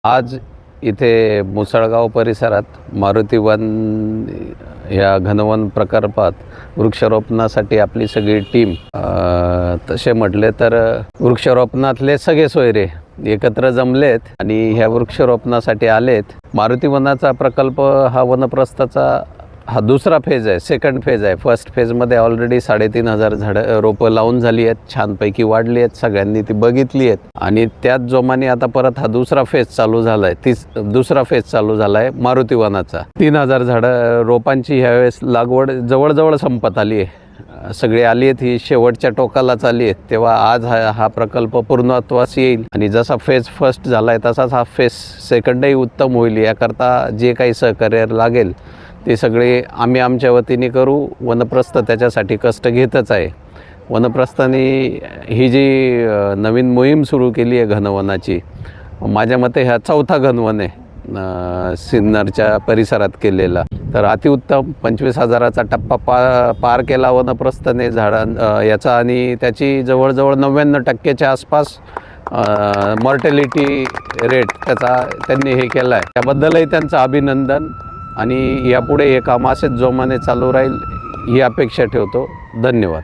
आज इथे मुसळगाव परिसरात मारुती वन या घनवन प्रकल्पात वृक्षारोपणासाठी आपली सगळी टीम तसे म्हटले तर वृक्षारोपणातले सगळे सोयरे एकत्र जमलेत आणि ह्या वृक्षारोपणासाठी आलेत। मारुती वनाचा प्रकल्प हा वनप्रस्थाचा हा दुसरा फेज आहे, सेकंड फेज आहे। फर्स्ट फेजमध्ये ऑलरेडी 3,500 झाडं रोपं लावून झाली आहेत, छानपैकी वाढली आहेत, सगळ्यांनी ती बघितली आहेत आणि त्याच जोमाने आता परत हा दुसरा फेज चालू झाला आहे। दुसरा फेज चालू झाला आहे मारुती वनाचा। 3,000 झाडं रोपांची ह्यावेळेस लागवड जवळजवळ संपत आली आहे, सगळे आली आहेत, ही शेवटच्या टोकालाच आली आहेत। तेव्हा आज हा प्रकल्प पूर्णत्वास येईल आणि जसा फेज फर्स्ट झाला आहे तसाच हा फेज सेकंडही उत्तम होईल। याकरता जे काही सहकार्य लागेल ते सगळे आम्ही आमच्या वतीने करू। वनप्रस्थ त्याच्यासाठी कष्ट घेतच आहे। वनप्रस्थाने ही जी नवीन मोहीम सुरू केली आहे घनवनाची, माझ्या मते हा चौथा घनवन आहे सिन्नरच्या परिसरात केलेला। तर अतिउत्तम 25,000चा टप्पा पार केला वनप्रस्थाने याचा आणि त्याची जवळजवळ 99%च्या आसपास मॉर्टॅलिटी रेट त्याचा त्यांनी हे केला आहे। त्याबद्दलही त्यांचं अभिनंदन आणि यापुढे हे काम असेच जोमाने चालू राहील ही अपेक्षा ठेवतो। धन्यवाद।